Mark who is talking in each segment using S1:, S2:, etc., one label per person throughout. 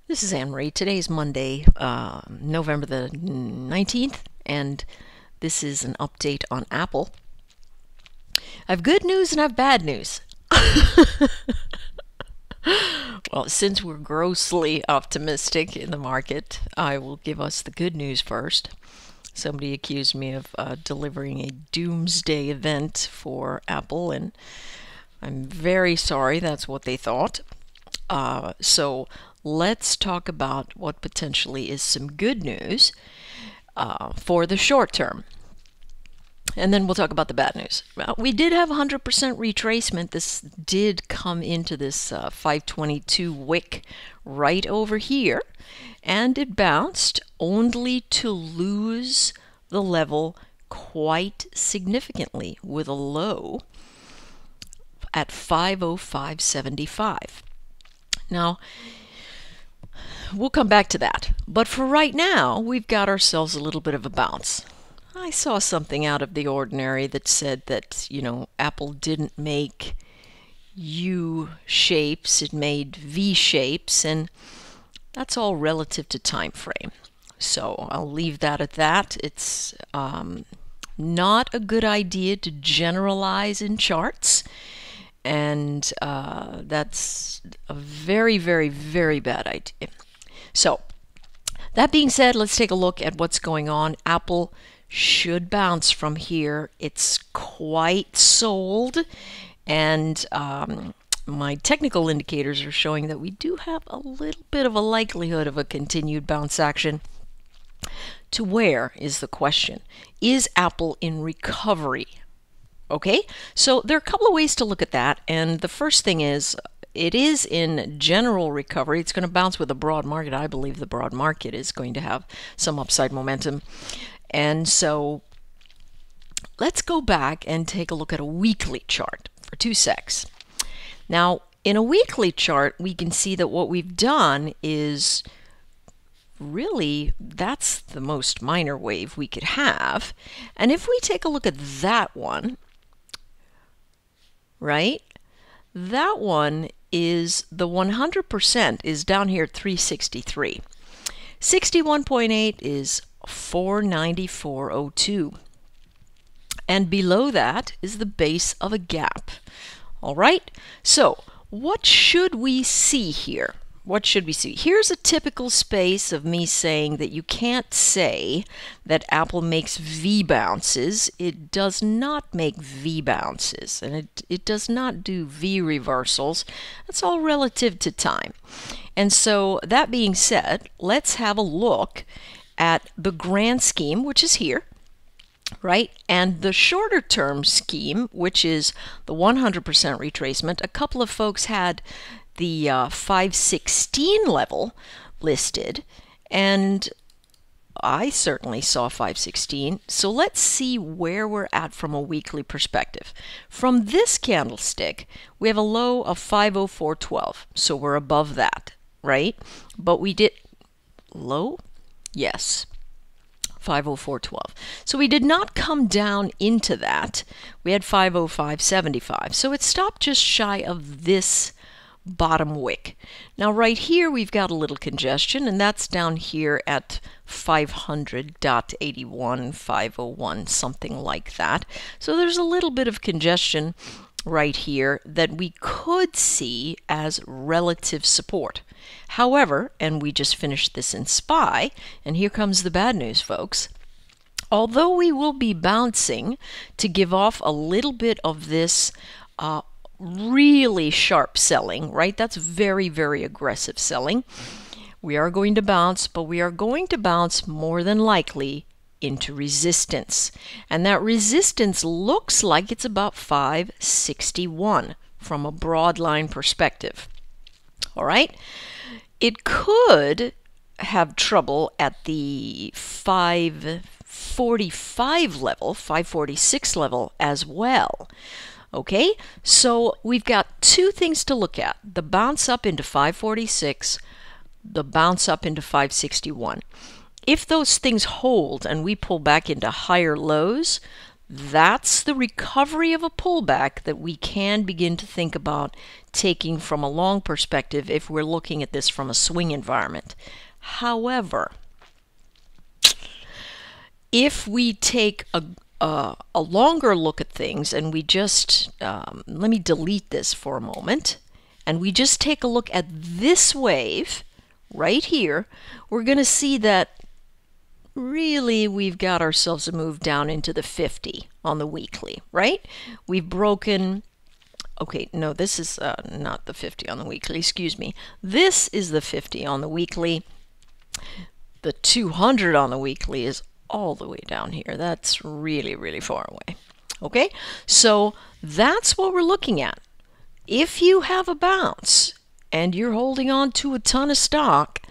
S1: This is Anne Marie. Today's Monday, November the 19th, and this is an update on Apple. I have good news and I have bad news. Well, since we're grossly optimistic in the market, I will give us the good news first. Somebody accused me of delivering a doomsday event for Apple, and I'm very sorry that's what they thought. So let's talk about what potentially is some good news for the short term. And then we'll talk about the bad news. Well, we did have 100% retracement. This did come into this 522 wick right over here, and it bounced only to lose the level quite significantly with a low at 505.75. Now, we'll come back to that. But for right now, we've got ourselves a little bit of a bounce. I saw something out of the ordinary that said that, Apple didn't make U shapes, it made V shapes, and that's all relative to time frame. So I'll leave that at that. It's not a good idea to generalize in charts. And that's a very, very, very bad idea. So, that being said, let's take a look at what's going on. Apple should bounce from here. It's quite sold, and my technical indicators are showing that we do have a little bit of a likelihood of a continued bounce action. To where is the question? Is Apple in recovery? Okay, so there are a couple of ways to look at that, and the first thing is it is in general recovery. It's going to bounce with a broad market. I believe the broad market is going to have some upside momentum. And so let's go back and take a look at a weekly chart for 2 secs. Now, in a weekly chart, we can see that what we've done is really, that's the most minor wave we could have. And if we take a look at that one, right? That one is the 100% is down here at 363. 61.8 is 494.02. And below that is the base of a gap. All right? So, what should we see here? What should we see? Here's a typical space of me saying that you can't say that Apple makes V bounces. It does not make V bounces, and it does not do V reversals. That's all relative to time. And so that being said, let's have a look at the grand scheme, which is here, right? And the shorter term scheme, which is the 100% retracement. A couple of folks had the 516 level listed, and I certainly saw 516. So let's see where we're at from a weekly perspective. From this candlestick, we have a low of 504.12, so we're above that, right? But we did low? Yes. 504.12. So we did not come down into that. We had 505.75. So it stopped just shy of this bottom wick. Now right here we've got a little congestion, and that's down here at 500.81, 501, something like that. So there's a little bit of congestion right here that we could see as relative support. However, and we just finished this in SPY, and here comes the bad news, folks. Although we will be bouncing to give off a little bit of this really sharp selling, right? That's very, very aggressive selling. We are going to bounce, but we are going to bounce more than likely into resistance. And that resistance looks like it's about 561 from a broad line perspective. All right? It could have trouble at the 545 level, 546 level as well. Okay, so we've got two things to look at. The bounce up into 546, the bounce up into 561. If those things hold and we pull back into higher lows, That's the recovery of a pullback that we can begin to think about taking from a long perspective if we're looking at this from a swing environment. However, if we take a longer look at things and we just, let me delete this for a moment, and we just take a look at this wave right here, we're going to see that really we've got ourselves a move down into the 50 on the weekly, right? We've broken, okay, no, this is not the 50 on the weekly, excuse me. This is the 50 on the weekly. The 200 on the weekly is all the way down here. That's really, really far away. Okay, so that's what we're looking at. If you have a bounce and you're holding on to a ton of stock,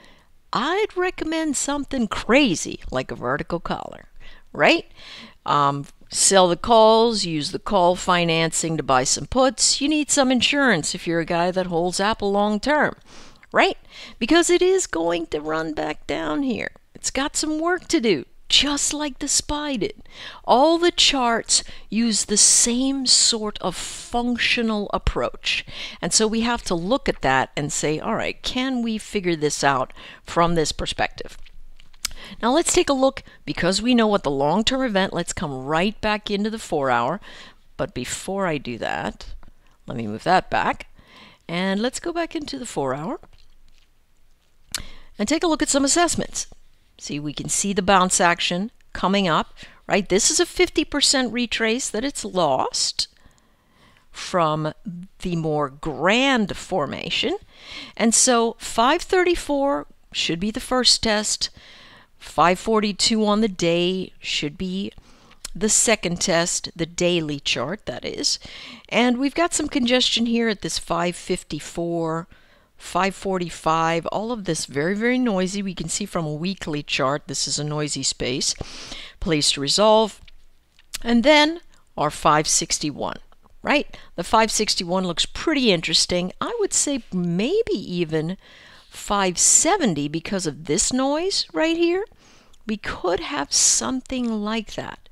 S1: I'd recommend something crazy like a vertical collar, right? Sell the calls, use the call financing to buy some puts. You need some insurance if you're a guy that holds Apple long term, right? Because it is going to run back down here. It's got some work to do, just like the SPY did. All the charts use the same sort of functional approach. And so we have to look at that and say, all right, can we figure this out from this perspective? Now let's take a look, because we know what the long-term event, let's come right back into the 4-hour. But before I do that, let me move that back. And let's go back into the 4-hour and take a look at some assessments. See, we can see the bounce action coming up, right? This is a 50% retrace that it's lost from the more grand formation. And so 534 should be the first test. 542 on the day should be the second test, the daily chart, that is. And we've got some congestion here at this 554. 545, all of this very, very noisy. We can see from a weekly chart, this is a noisy space. Place to resolve. And then our 561, right? The 561 looks pretty interesting. I would say maybe even 570 because of this noise right here. We could have something like that.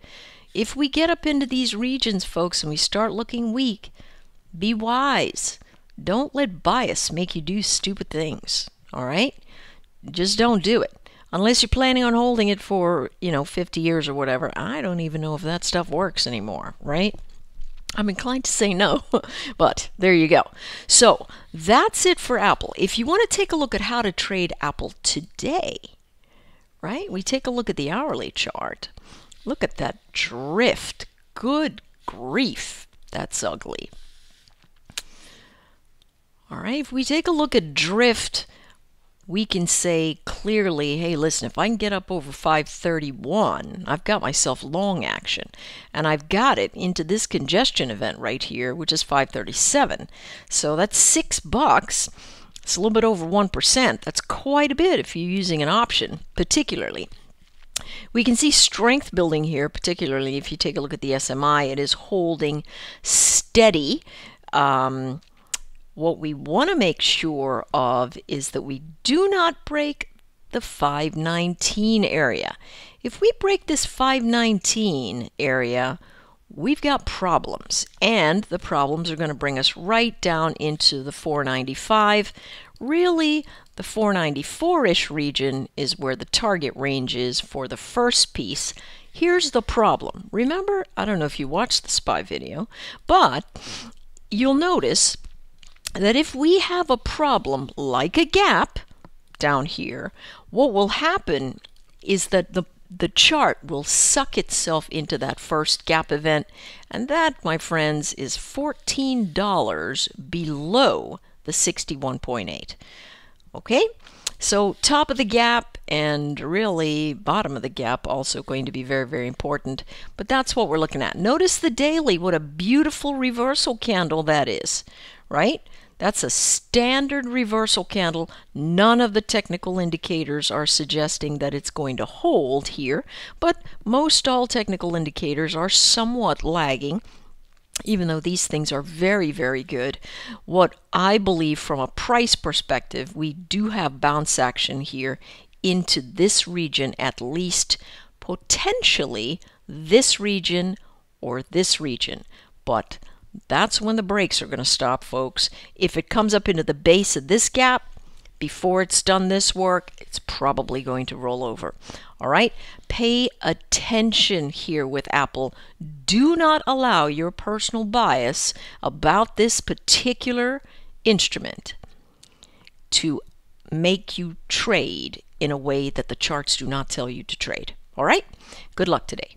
S1: If we get up into these regions, folks, and we start looking weak, be wise. Don't let bias make you do stupid things, all right? Just don't do it. Unless you're planning on holding it for, 50 years or whatever. I don't even know if that stuff works anymore, right? I'm inclined to say no, but there you go. So that's it for Apple. If you want to take a look at how to trade Apple today, right? We take a look at the hourly chart. Look at that drift. Good grief. That's ugly. All right, if we take a look at drift, we can say clearly, hey, listen, if I can get up over 531, I've got myself long action. And I've got it into this congestion event right here, which is 537. So that's $6. It's a little bit over 1%. That's quite a bit if you're using an option, particularly. We can see strength building here, particularly if you take a look at the SMI. It is holding steady. What we want to make sure of is that we do not break the 519 area. If we break this 519 area, we've got problems. And the problems are going to bring us right down into the 495. Really, the 494-ish region is where the target range is for the first piece. Here's the problem. Remember, I don't know if you watched the SPY video, but you'll notice that if we have a problem like a gap down here, what will happen is that the chart will suck itself into that first gap event, and that, my friends, is $14 below the 61.8. Okay, so top of the gap and really bottom of the gap also going to be very, very important, but that's what we're looking at. Notice the daily, what a beautiful reversal candle that is, right? That's a standard reversal candle. None of the technical indicators are suggesting that it's going to hold here, but most all technical indicators are somewhat lagging, even though these things are very, very good. What I believe from a price perspective, we do have bounce action here into this region, at least potentially this region or this region. But that's when the brakes are going to stop, folks. If it comes up into the base of this gap before it's done this work, it's probably going to roll over. All right, pay attention here with Apple. Do not allow your personal bias about this particular instrument to make you trade in a way that the charts do not tell you to trade. All right, good luck today.